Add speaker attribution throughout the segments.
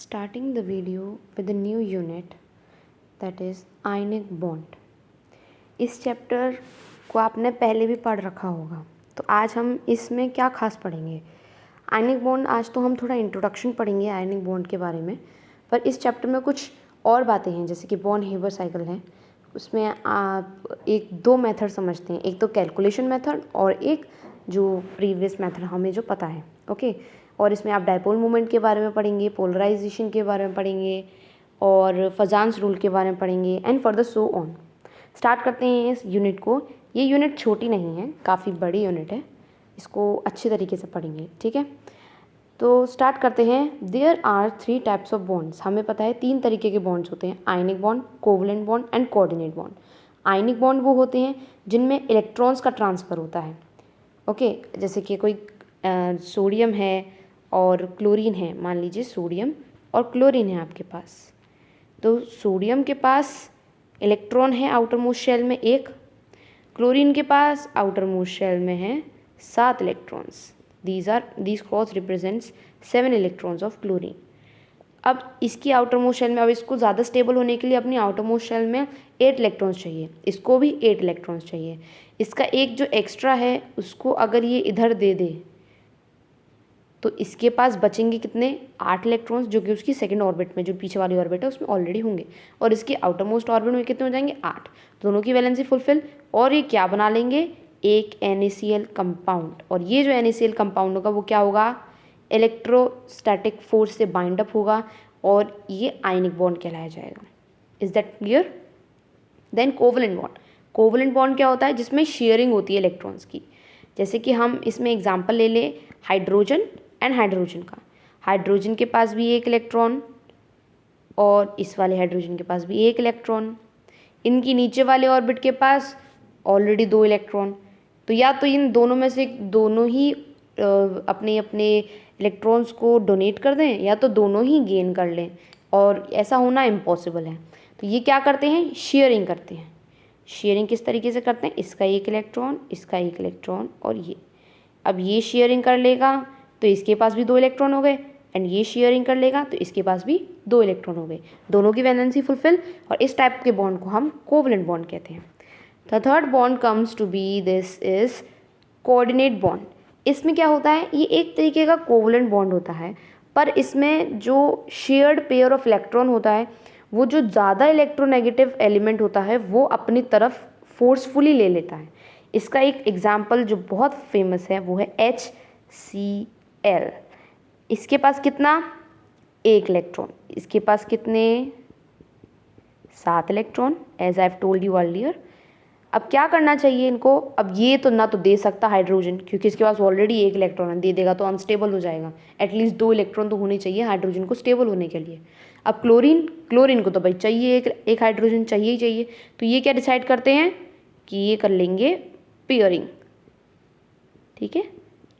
Speaker 1: starting the video with a new unit that is ionic bond। इस chapter को आपने पहले भी पढ़ रखा होगा, तो आज हम इसमें क्या खास पढ़ेंगे। आयनिक बॉन्ड आज तो हम थोड़ा इंट्रोडक्शन पढ़ेंगे आयनिक बॉन्ड के बारे में, पर इस चैप्टर में कुछ और बातें हैं, जैसे कि बॉन्ड हेबर साइकिल है, उसमें आप एक दो मेथड समझते हैं, एक तो कैलकुलेशन मेथड और एक जो प्रीवियस मेथड हमें जो पता है। ओके, और इसमें आप डायपोल मोमेंट के बारे में पढ़ेंगे, पोलराइजेशन के बारे में पढ़ेंगे और फजान्स रूल के बारे में पढ़ेंगे and further so on. Start करते हैं इस यूनिट को। ये यूनिट छोटी नहीं है, काफ़ी बड़ी यूनिट है, इसको अच्छे तरीके से पढ़ेंगे, ठीक है। तो स्टार्ट करते हैं। There are 3 types of bonds. हमें पता है 3 तरीके के बॉन्ड्स होते हैं, ionic bond, covalent bond and coordinate bond. Ionic bond वो होते हैं जिनमें इलेक्ट्रॉन्स का ट्रांसफ़र होता है। ओके, जैसे कि कोई सोडियम है और क्लोरीन है, मान लीजिए सोडियम और क्लोरीन है आपके पास, तो सोडियम के पास इलेक्ट्रॉन है आउटर मोस्ट शेल में 1, क्लोरीन के पास आउटर मोस्ट शेल में है 7 electrons. these cross represents 7 electrons of chlorine. अब इसकी आउटर मोस्ट शेल में, अब इसको ज़्यादा स्टेबल होने के लिए अपनी आउटर मोस्ट शेल में 8 इलेक्ट्रॉन्स चाहिए, इसको भी 8 इलेक्ट्रॉन्स चाहिए। इसका एक जो एक्स्ट्रा है उसको अगर ये इधर दे दे तो इसके पास बचेंगे कितने, 8 इलेक्ट्रॉन्स, जो कि उसकी सेकंड ऑर्बिट में, जो पीछे वाली ऑर्बिट है उसमें ऑलरेडी होंगे, और इसकी आउटर मोस्ट ऑर्बिट में कितने हो जाएंगे, 8। दोनों की वैलेंसी फुलफिल, और ये क्या बना लेंगे, एक NaCl कंपाउंड। और ये जो NaCl कंपाउंड होगा वो क्या होगा, इलेक्ट्रोस्टैटिक फोर्स से बाइंड अप होगा और ये आयनिक बॉन्ड कहलाया जाएगा। Is that clear. Then covalent bond. Covalent bond क्या होता है, जिसमें शेयरिंग होती है इलेक्ट्रॉन्स की। जैसे कि हम इसमें एग्जांपल ले लें हाइड्रोजन एंड हाइड्रोजन का। हाइड्रोजन के पास भी 1 इलेक्ट्रॉन और इस वाले हाइड्रोजन के पास भी 1 इलेक्ट्रॉन। इनकी नीचे वाले ऑर्बिट के पास ऑलरेडी 2 इलेक्ट्रॉन। तो या तो इन दोनों में से दोनों ही अपने अपने इलेक्ट्रॉन्स को डोनेट कर दें, या तो दोनों ही गेन कर लें, और ऐसा होना इम्पॉसिबल है। तो ये क्या करते हैं, शेयरिंग करते हैं। शेयरिंग किस तरीके से करते हैं, इसका 1 इलेक्ट्रॉन, इसका 1 इलेक्ट्रॉन और ये। अब ये शेयरिंग कर लेगा तो इसके पास भी 2 इलेक्ट्रॉन हो गए, एंड ये शेयरिंग कर लेगा तो इसके पास भी 2 इलेक्ट्रॉन हो गए, दोनों की वैलेंसी फुलफिल। और इस टाइप के बॉन्ड को हम कोवलेंट बॉन्ड कहते हैं। The third bond comes to be, this is coordinate bond. इसमें क्या होता है, ये एक तरीके का कोवलेंट बॉन्ड होता है, पर इसमें जो शेयर्ड पेयर ऑफ इलेक्ट्रॉन होता है, वो जो ज़्यादा इलेक्ट्रोनेगेटिव एलिमेंट होता है वो अपनी तरफ फोर्सफुली ले लेता है। इसका एक एग्जाम्पल जो बहुत फेमस है वो है HCl। इसके पास कितना, 1 इलेक्ट्रॉन, इसके पास कितने, 7 electron, as I have told you earlier. अब क्या करना चाहिए इनको, अब ये तो ना तो दे सकता हाइड्रोजन, क्योंकि इसके पास ऑलरेडी 1 इलेक्ट्रॉन है, दे देगा तो अनस्टेबल हो जाएगा। एटलीस्ट 2 इलेक्ट्रॉन तो होने चाहिए हाइड्रोजन को स्टेबल होने के लिए। अब क्लोरीन को तो भाई चाहिए, एक हाइड्रोजन चाहिए ही चाहिए। तो ये क्या डिसाइड करते हैं कि ये कर लेंगे पेयरिंग, ठीक है,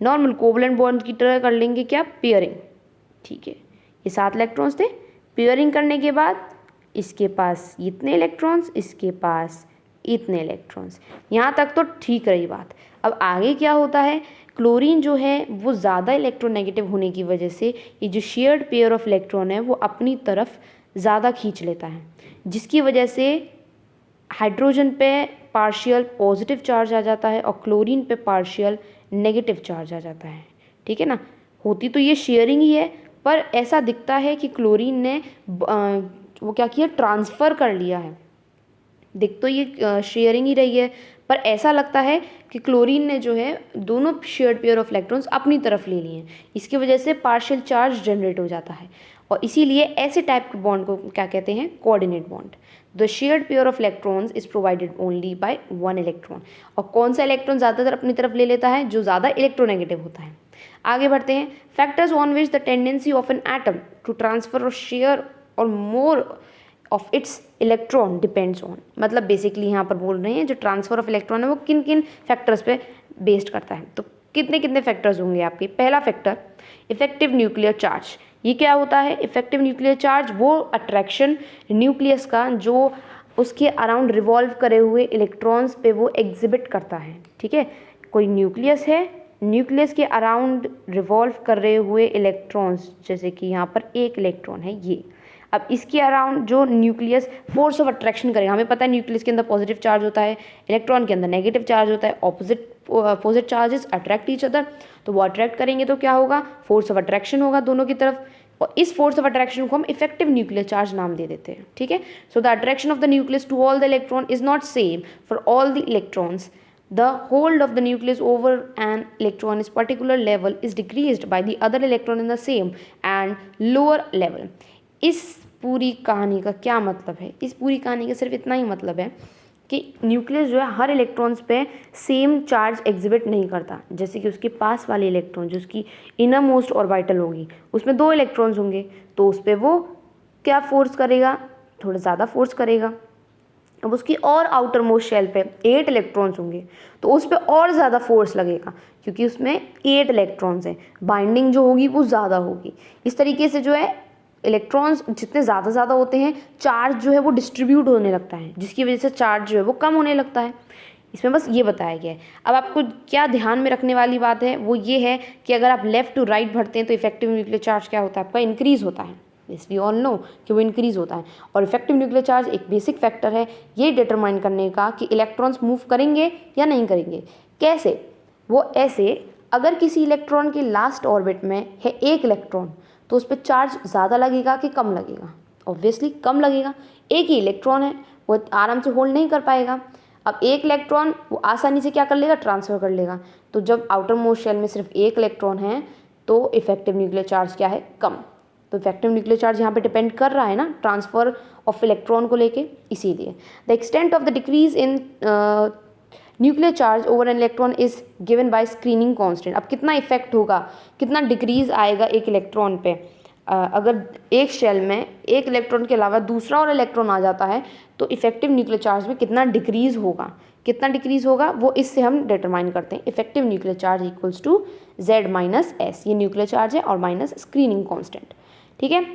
Speaker 1: नॉर्मल कोवलेंट बॉन्ड की तरह कर लेंगे क्या, पेयरिंग, ठीक है। ये 7 इलेक्ट्रॉन्स थे, पेयरिंग करने के बाद इसके पास इतने इलेक्ट्रॉन्स, इसके पास इतने इलेक्ट्रॉन्स। यहाँ तक तो ठीक रही बात। अब आगे क्या होता है, क्लोरीन जो है वो ज़्यादा इलेक्ट्रोनेगेटिव होने की वजह से ये जो शेयर्ड पेयर ऑफ इलेक्ट्रॉन है वो अपनी तरफ ज़्यादा खींच लेता है, जिसकी वजह से हाइड्रोजन पे पार्शियल पॉजिटिव चार्ज आ जाता है और क्लोरीन पे पार्शियल नेगेटिव चार्ज आ जाता है, ठीक है ना। होती तो ये शेयरिंग ही है, पर ऐसा दिखता है कि क्लोरीन ने वो क्या किया, ट्रांसफ़र कर लिया है। दिख तो ये शेयरिंग ही रही है, पर ऐसा लगता है कि क्लोरीन ने जो है दोनों शेयर्ड पेयर ऑफ इलेक्ट्रॉन्स अपनी तरफ ले लिए हैं। इसकी वजह से पार्शियल चार्ज जनरेट हो जाता है, और इसीलिए ऐसे टाइप के बॉन्ड को क्या कहते हैं, coordinate bond. The shared pair of electrons is provided only by 1 electron. और कौन सा इलेक्ट्रॉन ज़्यादातर अपनी तरफ ले लेता है, जो ज़्यादा इलेक्ट्रोनेगेटिव होता है। आगे बढ़ते हैं। Factors on which the tendency of an atom to transfer or share or more of its electron depends on. मतलब बेसिकली यहाँ पर बोल रहे हैं जो ट्रांसफर ऑफ इलेक्ट्रॉन है वो किन किन फैक्टर्स पे बेस्ड करता है। तो कितने कितने फैक्टर्स होंगे आपके। पहला फैक्टर इफेक्टिव न्यूक्लियर चार्ज। ये क्या होता है, इफेक्टिव न्यूक्लियर चार्ज वो अट्रैक्शन न्यूक्लियस का जो उसके अराउंड रिवॉल्व करे हुए इलेक्ट्रॉन्स पे वो एग्जिबिट करता है, ठीक है। कोई न्यूक्लियस है, न्यूक्लियस के अराउंड रिवॉल्व कर रहे हुए इलेक्ट्रॉन्स, जैसे कि यहाँ पर एक इलेक्ट्रॉन है ये, अब इसके अराउंड जो न्यूक्लियस फोर्स ऑफ अट्रैक्शन करेगा, हमें पता है न्यूक्लियस के अंदर पॉजिटिव चार्ज होता है, इलेक्ट्रॉन के अंदर नेगेटिव चार्ज होता है, opposite charges attract each other, तो वो अट्रैक्ट करेंगे तो क्या होगा, फोर्स ऑफ अट्रैक्शन होगा दोनों की तरफ, और इस फोर्स ऑफ अट्रैक्शन को हम इफेक्टिव न्यूक्लियर चार्ज नाम दे देते हैं, ठीक है। So the attraction of the nucleus to all the electron is not same for all the electrons. The hold of the nucleus over an electron is particular level is decreased by the other electron in the same and lower level. इस पूरी कहानी का क्या मतलब है, इस पूरी कहानी का सिर्फ इतना ही मतलब है कि न्यूक्लियस जो है हर इलेक्ट्रॉन्स पे सेम चार्ज एग्जिबिट नहीं करता। जैसे कि उसके पास वाले इलेक्ट्रॉन जो उसकी इनर मोस्ट ऑर्बिटल होगी उसमें 2 इलेक्ट्रॉन्स होंगे, तो उस पर वो क्या फोर्स करेगा, थोड़ा ज़्यादा फोर्स करेगा। अब उसकी और आउटर मोस्ट शेल पे 8 इलेक्ट्रॉन्स होंगे तो उस पर और ज़्यादा फोर्स लगेगा क्योंकि उसमें 8 इलेक्ट्रॉन्स हैं, बाइंडिंग जो होगी वो ज़्यादा होगी। इस तरीके से जो है इलेक्ट्रॉन्स जितने ज़्यादा होते हैं चार्ज जो है वो डिस्ट्रीब्यूट होने लगता है, जिसकी वजह से चार्ज जो है वो कम होने लगता है। इसमें बस ये बताया गया है। अब आपको क्या ध्यान में रखने वाली बात है वो ये है कि अगर आप लेफ्ट टू राइट बढ़ते हैं तो इफेक्टिव न्यूक्लियर चार्ज क्या होता है, आपका इंक्रीज़ होता है। दिस वी ऑल नो कि वो इंक्रीज़ होता है। और इफेक्टिव न्यूक्लियर चार्ज एक बेसिक फैक्टर है ये डिटरमाइन करने का कि इलेक्ट्रॉन्स मूव करेंगे या नहीं करेंगे। कैसे? वो ऐसे, अगर किसी इलेक्ट्रॉन के लास्ट ऑर्बिट में है 1 इलेक्ट्रॉन तो उस पर चार्ज ज़्यादा लगेगा कि कम लगेगा? ऑब्वियसली कम लगेगा। एक ही इलेक्ट्रॉन है, वो आराम से होल्ड नहीं कर पाएगा। अब 1 इलेक्ट्रॉन वो आसानी से क्या कर लेगा, ट्रांसफ़र कर लेगा। तो जब आउटर मोस्ट शेल में सिर्फ 1 इलेक्ट्रॉन है तो इफेक्टिव न्यूक्लियर चार्ज क्या है, कम। तो इफेक्टिव न्यूक्लियर चार्ज यहाँ पे डिपेंड कर रहा है ना ट्रांसफ़र ऑफ इलेक्ट्रॉन को लेके, इसीलिए the extent of the decrease in nuclear charge over an electron is given by screening constant. अब कितना इफेक्ट होगा, कितना डिक्रीज आएगा एक इलेक्ट्रॉन पे, अगर एक शेल में 1 इलेक्ट्रॉन के अलावा दूसरा और इलेक्ट्रॉन आ जाता है तो इफेक्टिव न्यूक्लियर चार्ज में कितना डिक्रीज होगा, कितना डिक्रीज होगा वो इससे हम डिटरमाइन करते हैं। Effective nuclear charge equals to Z minus S, ये न्यूक्लियर चार्ज है, और माइनस स्क्रीनिंग कांस्टेंट, ठीक है।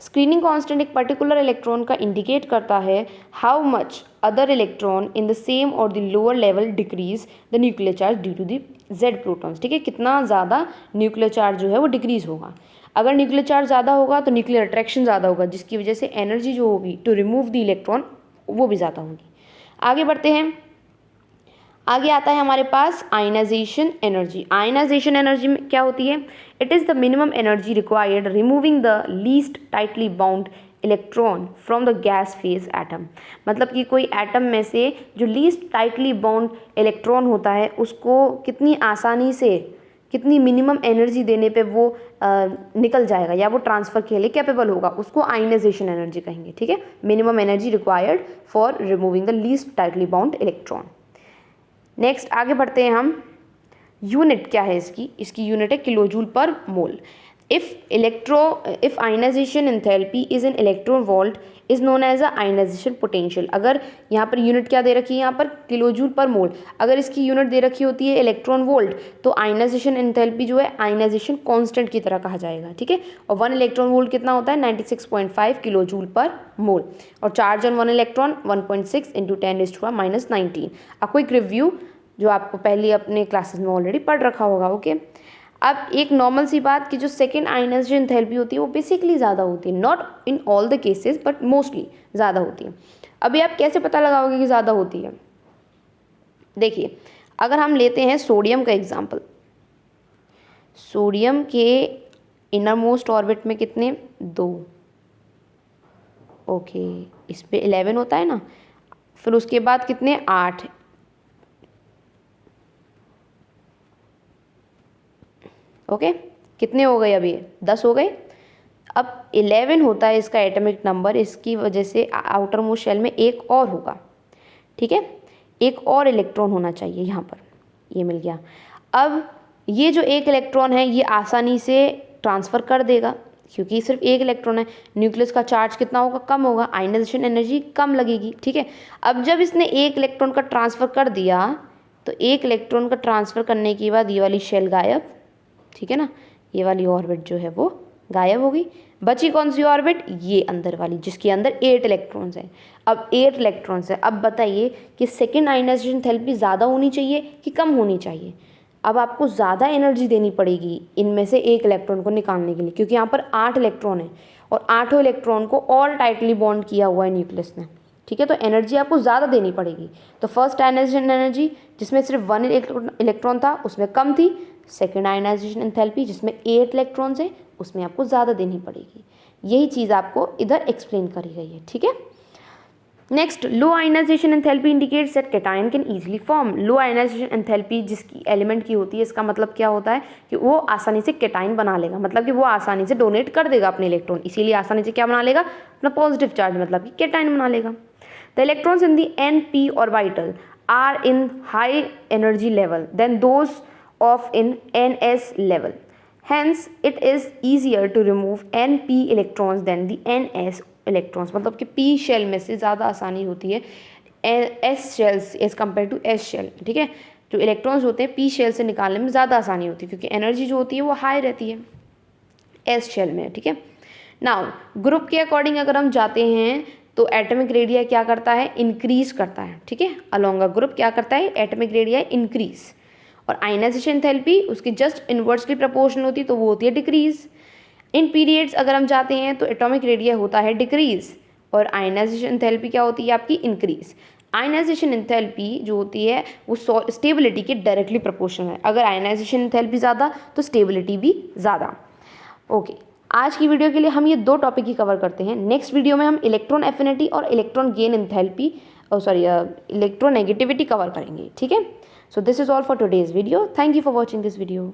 Speaker 1: स्क्रीनिंग कांस्टेंट एक पर्टिकुलर इलेक्ट्रॉन का इंडिकेट करता है how much other electron in the same और the lower level decrease the nuclear charge due to the Z protons, ठीक है। कितना ज़्यादा न्यूक्लियर चार्ज जो है वो डिक्रीज होगा। अगर न्यूक्लियर चार्ज ज़्यादा होगा तो न्यूक्लियर अट्रैक्शन ज़्यादा होगा, जिसकी वजह से एनर्जी जो होगी टू रिमूव द इलेक्ट्रॉन वो भी ज़्यादा होगी। आगे बढ़ते हैं। आगे आता है हमारे पास आयनाइजेशन एनर्जी। आयनाइजेशन एनर्जी में क्या होती है, it is the minimum energy required removing the least tightly bound electron from the gas phase atom. मतलब कि कोई एटम में से जो लीस्ट टाइटली बाउंड इलेक्ट्रॉन होता है उसको कितनी आसानी से, कितनी मिनिमम एनर्जी देने पे वो निकल जाएगा या वो ट्रांसफ़र के लिए कैपेबल होगा, उसको आयनाइजेशन एनर्जी कहेंगे, ठीक है। Minimum energy required for removing the least tightly bound electron. Next आगे बढ़ते हैं हम। यूनिट क्या है इसकी यूनिट है kilojoule per mole. If ionization enthalpy is an electron volt is known as a ionization potential. अगर यहाँ पर यूनिट क्या दे रखी है, यहाँ पर किलोजूल पर मोल, अगर इसकी यूनिट दे रखी होती है इलेक्ट्रॉन वोल्ट तो आयनाइजेशन एंथैल्पी जो है आयनाइजेशन कांस्टेंट की तरह कहा जाएगा, ठीक है। और 1 इलेक्ट्रॉन वोल्ट कितना होता है, 96.5 किलोजूल पर मोल। और charge on 1 electron 1.6 × 10⁻⁻19। A quick review जो आपको पहले अपने क्लासेस में ऑलरेडी पढ़ रखा होगा, ओके। अब एक नॉर्मल सी बात कि जो सेकेंड आयनाइजेशन एंथैल्पी होती है वो बेसिकली ज़्यादा होती है, not in all the cases but mostly ज़्यादा होती है। अभी आप कैसे पता लगाओगे कि ज़्यादा होती है? देखिए, अगर हम लेते हैं सोडियम का एग्जांपल, सोडियम के इनर मोस्ट ऑर्बिट में कितने, 2, ओके, इस पे 11 होता है ना, फिर उसके बाद कितने, 8, ओके, कितने हो गए, अभी 10 हो गए। अब 11 होता है इसका एटॉमिक नंबर, इसकी वजह से आउटर मोस्ट शेल में एक और होगा, ठीक है, एक और इलेक्ट्रॉन होना चाहिए यहाँ पर, ये मिल गया। अब ये जो 1 इलेक्ट्रॉन है ये आसानी से ट्रांसफ़र कर देगा क्योंकि सिर्फ 1 इलेक्ट्रॉन है, न्यूक्लियस का चार्ज कितना होगा, कम होगा, आयनाइजेशन एनर्जी कम लगेगी, ठीक है। अब जब इसने 1 इलेक्ट्रॉन का ट्रांसफ़र कर दिया तो 1 इलेक्ट्रॉन का ट्रांसफ़र करने के बाद ये वाली शेल गायब, ठीक है ना, ये वाली ऑर्बिट जो है वो गायब होगी। बची कौन सी ऑर्बिट, ये अंदर वाली जिसके अंदर 8 इलेक्ट्रॉन्स हैं। अब 8 इलेक्ट्रॉन्स हैं, अब बताइए कि सेकेंड आयनाइजेशन एंथैल्पी ज़्यादा होनी चाहिए कि कम होनी चाहिए? अब आपको ज़्यादा एनर्जी देनी पड़ेगी इनमें से एक इलेक्ट्रॉन को निकालने के लिए, क्योंकि यहाँ पर 8 इलेक्ट्रॉन है और 8 इलेक्ट्रॉन को और टाइटली बॉन्ड किया हुआ है न्यूक्लियस ने, ठीक है। तो एनर्जी आपको ज़्यादा देनी पड़ेगी। तो फर्स्ट आयनाइजेशन एनर्जी जिसमें सिर्फ 1 इलेक्ट्रॉन था उसमें कम थी। सेकेंड आयनाइजेशन एंथैल्पी जिसमें 8 इलेक्ट्रॉन्स हैं उसमें आपको ज़्यादा देनी पड़ेगी। यही चीज़ आपको इधर एक्सप्लेन करी गई है, ठीक है। Next, low ionization enthalpy indicates that cation can easily form. Low ionization enthalpy जिसकी एलिमेंट की होती है, इसका मतलब क्या होता है कि वो आसानी से कैटायन बना लेगा, मतलब कि वो आसानी से डोनेट कर देगा अपने इलेक्ट्रॉन, इसीलिए आसानी से क्या बना लेगा, अपना पॉजिटिव चार्ज, मतलब कि कैटायन बना लेगा। The electrons in the n p orbital are in high energy level than those of in n s level, hence it is easier to remove np electrons than the ns electrons, मतलब कि p shell में से ज़्यादा आसानी होती है s shells as compare to s shell, ठीक है। जो इलेक्ट्रॉन्स होते हैं p शेल से निकालने में ज़्यादा आसानी होती है क्योंकि एनर्जी जो होती है वो हाई रहती है s शेल में, ठीक है। नाउ ग्रुप के अकॉर्डिंग अगर हम जाते हैं तो एटॉमिक रेडिया क्या करता है, इंक्रीज करता है, ठीक है। अलोंग अ ग्रुप क्या करता है, एटॉमिक रेडिया इंक्रीज, और आयनाइजेशन एंथैल्पी उसकी जस्ट इन्वर्सली प्रोपोर्शनल होती है तो वो होती है डिक्रीज। इन पीरियड्स अगर हम जाते हैं तो एटॉमिक रेडिया होता है डिक्रीज और आयनाइजेशन एंथैल्पी क्या होती है आपकी, इंक्रीज। आयनाइजेशन एंथैल्पी जो होती है वो स्टेबिलिटी के डायरेक्टली प्रोपोर्शनल है। अगर आयनाइजेशन एंथैल्पी ज़्यादा तो स्टेबिलिटी भी ज़्यादा। ओके, आज की वीडियो के लिए हम ये 2 टॉपिक ही कवर करते हैं। नेक्स्ट वीडियो में हम इलेक्ट्रॉन एफिनिटी और electron gain enthalpy electronegativity cover करेंगे, ठीक है। So this is all for today's video. Thank you for watching this video.